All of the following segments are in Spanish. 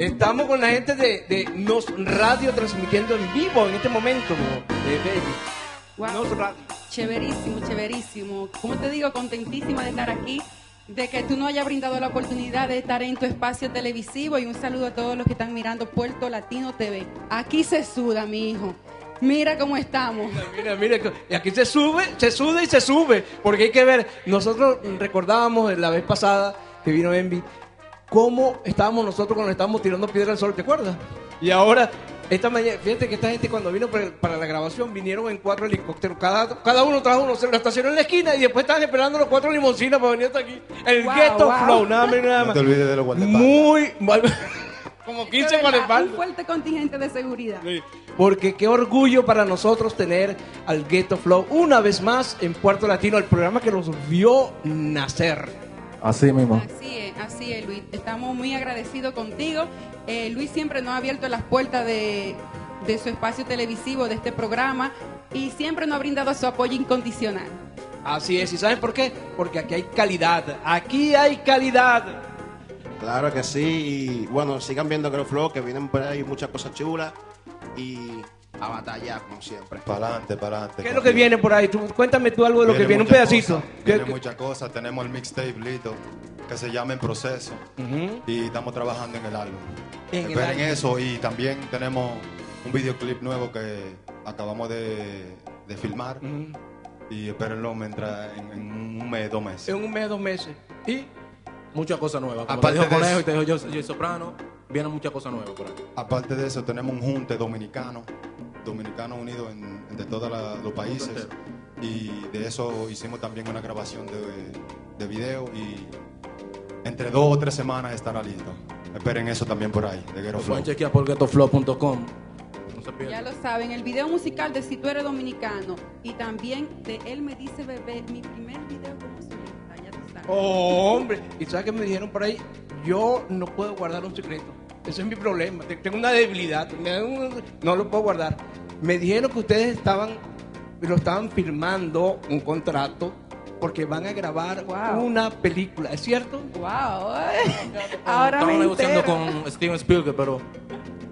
Estamos con la gente de Nos Radio transmitiendo en vivo en este momento, baby. Wow. Nos Radio. Chéverísimo, chéverísimo. Como te digo, contentísima de estar aquí, de que tú nos hayas brindado la oportunidad de estar en tu espacio televisivo, y un saludo a todos los que están mirando Puerto Latino TV. Aquí se suda, mi hijo. Mira cómo estamos. Mira, y aquí se suda y se sube, porque hay que ver, nosotros recordábamos la vez pasada que vino Envy, cómo estábamos nosotros cuando estábamos tirando piedra al sol, ¿te acuerdas? Y ahora, esta mañana, fíjate que esta gente cuando vino para la grabación vinieron en 4 helicópteros, cada uno trajo uno, se lo estacionó en la esquina y después estaban esperando los 4 limoncinas para venir hasta aquí. El Ghetto Flow, nada más. No te olvides de los guardaespaldas. Muy como 15 guardaespaldas. Un fuerte contingente de seguridad. Sí. Porque qué orgullo para nosotros tener al Ghetto Flow una vez más en Puerto Latino, el programa que los vio nacer. Así mismo. Así es, Luis. Estamos muy agradecidos contigo. Luis siempre nos ha abierto las puertas de su espacio televisivo, de este programa, y siempre nos ha brindado su apoyo incondicional. Así es, ¿y saben por qué? Porque aquí hay calidad, aquí hay calidad. Claro que sí, y bueno, sigan viendo Ghetto Flow, que vienen por ahí muchas cosas chulas, y a batallar como siempre. Para adelante. ¿Qué es lo que viene por ahí? Cuéntame tú algo de lo que viene, un pedacito. Viene muchas cosas, tenemos el mixtape listo, que se llama En Proceso, y estamos trabajando en el álbum. Esperen eso, y también tenemos un videoclip nuevo que acabamos de filmar, y espérenlo mientras en un mes, 2 meses. En un mes, 2 meses. ¿Y? Muchas cosas nuevas. Como Aparte te dijo de Conejo eso, y te dijo yo Soprano, vienen muchas cosas nuevas por ahí. Aparte de eso, tenemos un junte dominicano unido de todos los países, y de eso hicimos también una grabación de video, y entre 2 o 3 semanas estará listo. Esperen eso también por ahí, de Ghetto Lo Flow. pueden chequear por ghettoflow.com. No se pierdan. Ya lo saben, el video musical de Si Tú Eres Dominicano, y también de Él Me Dice Bebé, mi primer video como solista, ya tú sabes. Oh, hombre. ¿Y sabes qué me dijeron por ahí? Yo no puedo guardar un secreto. Ese es mi problema. Tengo una debilidad. No lo puedo guardar. Me dijeron que ustedes lo estaban firmando un contrato porque van a grabar una película. ¿Es cierto? ¡Wow! Ahora Estamos me negociando entero. con Steven Spielberg, pero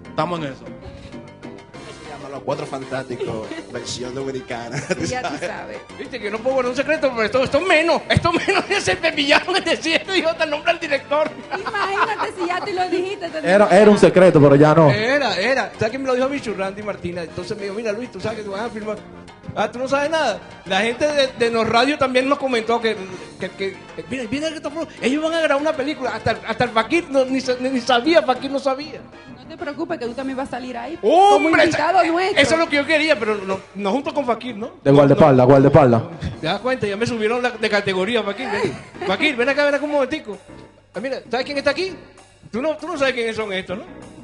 estamos en eso. Se llama Los Cuatro Fantásticos, versión dominicana. Ya tú sabes. Viste que yo no puedo guardar un secreto, pero esto menos es el pepillano que decía esto y el nombre al director. Imagínate si ya te lo dijiste. Era un secreto, pero ya no. Era. ¿Sabes quién me lo dijo a mí? Randy Martínez. Entonces me dijo, mira Luis, tú sabes que te van a filmar. Ah, tú no sabes nada. La gente de Nos Radio también nos comentó que mira, viene el Ghetto Flow. Ellos van a grabar una película. Hasta el Fakir ni sabía, Fakir no sabía. No te preocupes que tú también vas a salir ahí como invitado nuestro. Eso es lo que yo quería, pero no junto con Fakir, ¿no? De guardaespaldas. ¿Te das cuenta? Ya me subieron de categoría, Fakir. Fakir, ven acá un momentico. Ah, mira, ¿sabes quién está aquí? Tú no sabes quiénes son estos, ¿no?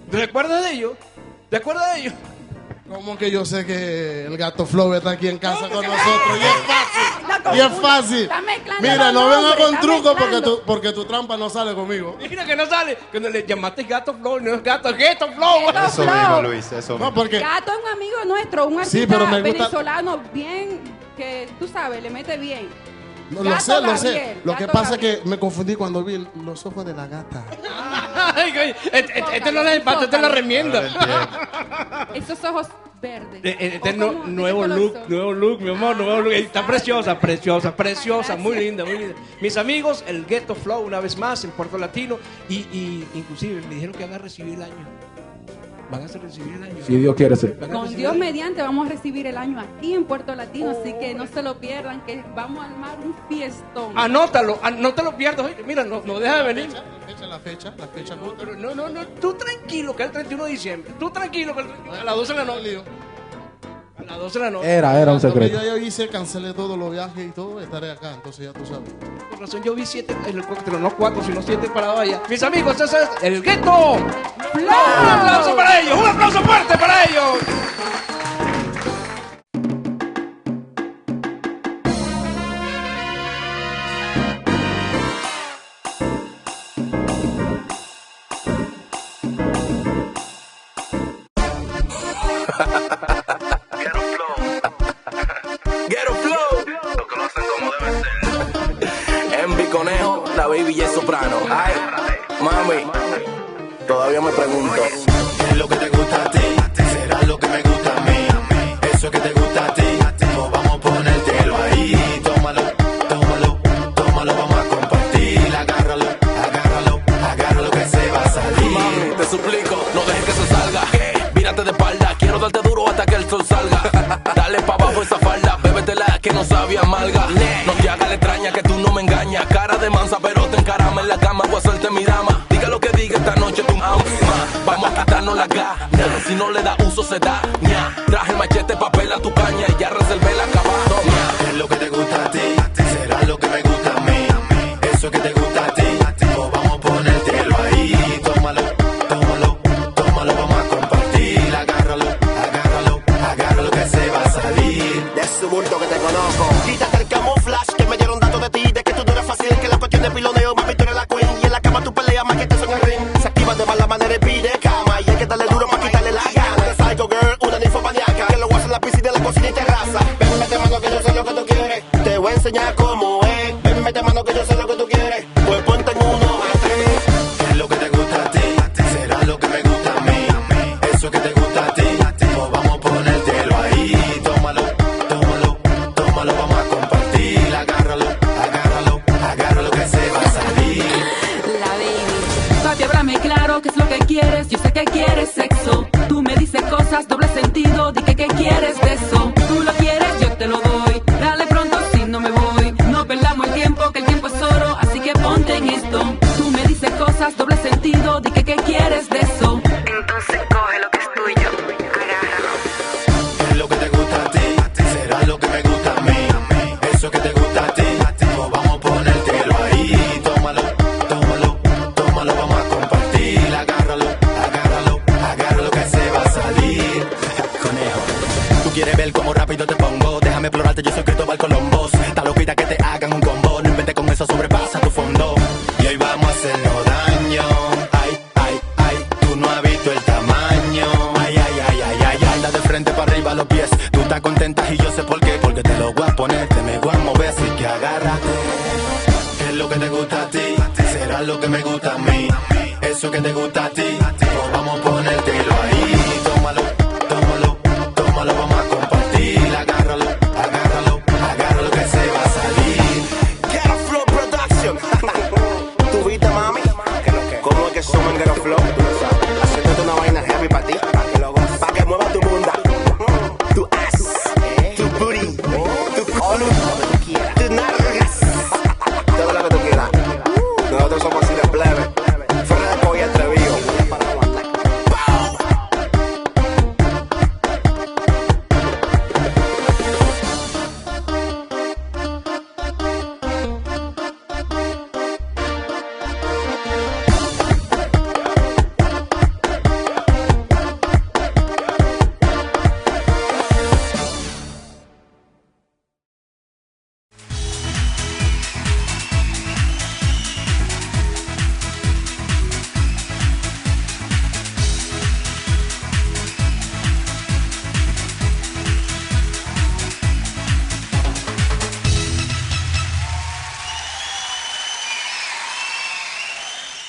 ¿Te acuerdas de ellos? Como que yo sé que el Gato Flow está aquí en casa con nosotros. Y es fácil. Está mezclando Mira, los no venga nombres, con está truco mezclando. porque tu trampa no sale conmigo. Mira que no sale. Cuando le llamaste Gato Flow, no es Gato, es Ghetto Flow. Eso mismo, Luis, eso mismo. No, porque Gato es un amigo nuestro, un Sí, artista pero me gusta- venezolano bien, que tú sabes, le mete bien. lo Gato sé. Gabriel, Lo que Gato pasa es Gabriel. que me confundí cuando vi los ojos de la gata. Ay, oye, este no es el empate, este es la remienda. Esos ojos verdes. Este ¿O cómo? ¿De nuevo qué color look, son? mi amor, nuevo look. Está preciosa, muy linda. Mis amigos, el Ghetto Flow una vez más en Puerto Latino y inclusive me dijeron que van a recibir el año. Van a recibir el año. Si Dios quiere ser. Van a Con recibir Dios el año. mediante vamos a recibir el año aquí en Puerto Latino, así que no se lo pierdan, que vamos a armar un fiestón. Anótalo, no te lo pierdas. Oye, mira, no deja de venir. La fecha justa. Pero no, tú tranquilo que es el 31 de diciembre. Tú tranquilo que a las 12 de la noche. A las 12 de la noche. Era un Porque secreto. yo hice, cancelé todos los viajes y todo, estaré acá, entonces ya tú sabes. Por razón yo vi 7 helicópteros, no 4, sino 7 parados allá. Mis amigos, ese es el Ghetto Flow. Un aplauso para ellos, un aplauso fuerte para ellos. Ghetto Flow, lo conocen como debe ser. Envy Conejo, la baby y el Soprano. Ay, mami. Todavía me pregunto. ¿Qué es lo que te gusta a ti? ¿Será lo que me gusta a mí? Eso que te gusta a ti, pues vamos a ponértelo ahí. Tómalo, tómalo, tómalo, vamos a compartir. Agárralo, agárralo, agárralo que se va a salir. Mami, te suplico, no dejes que se salga. Mírate de espalda, quiero darte duro hasta que el sol salga. Dale pa' abajo esa falda, bébetela que no sabe amarga. No te hagas la extraña que tú no me engañas. Cara de mansa pero te encarama en la cama, voy a hacerte mi dama. Diga lo que diga esta noche tu ama. Vamos a quitarnos la gana, si no le da uso se da. Traje machete, papel a tu caña y ya reservé la cabana. ¿Qué es lo que te gusta a ti? ¿Será lo que me gusta a mí? Eso que te gusta a ti, pues vamos a ponértelo ahí. Tómalo, tómalo, tómalo, vamos a compartir. Agárralo, agárralo, agárralo que se va a salir. De su bulto que te conozco. Quítate el camuflaje que me dieron datos de ti. De que tú no eres fácil, que la cuestión de piloneo, mami, tú eres la queen. Y en la cama tú peleas más que te son el ring. Se activa de mala manera y pide cama. Y hay que darle duro para quitarle la gana. De Psycho Girl, una ninfomaniaca. Que lo hace en la piscina, la cocina y terraza. Ven, mete mano que yo sé lo que tú quieres. Te voy a enseñar cómo es. Ven, mete mano que yo sé lo que tú quieres. Pues ponte en 1 a 3. ¿Qué es lo que te gusta a ti? ¿Será lo que me gusta a mí? Eso que te gusta a ti, pues vamos a ponértelo ahí. Tómalo, tómalo, tómalo, vamos a compartir. Agárralo, agárralo, agárralo que se va a salir. La baby. Papi, háblame claro, ¿qué es lo que quieres? Yo sé que quieres sexo. Tú me dices cosas, doble sentido. Di que qué quieres de eso. Tú lo quieres, yo te lo doy. Dale pronto, si no me voy. No perdamos el tiempo, que el tiempo es oro. Así que ponte en esto. Tú me dices cosas, doble sentido. Di que qué quieres de eso. Entonces coge lo que es tuyo. Agárralo. ¿Qué es lo que te gusta a ti? ¿Será lo que me gusta a mí? Eso que te gusta a ti, pues vamos a ponértelo ahí. Tómalo, tómalo, tómalo, vamos a compartir. Agárralo, agárralo, agárralo que se va a salir. Conejo, tú quieres ver cómo rápido te pongo. Déjame explorarte, yo soy Cristóbal Colombos. Está loquita que te hagan un combo. No inventes con eso, sobrepasa tu fondo. Y hoy vamos a hacernos daño. Ay, ay, ay, tú no has visto el tamaño. Ay, ay, ay, ay, ay, ay. Anda de frente para arriba los pies. Tú estás contenta y yo sé por qué. Porque te lo voy a poner, te me voy a mover, así que agárrate. ¿Qué es lo que te gusta a ti? ¿Será lo que me gusta a mí? Eso que te gusta a ti, pues vamos a poner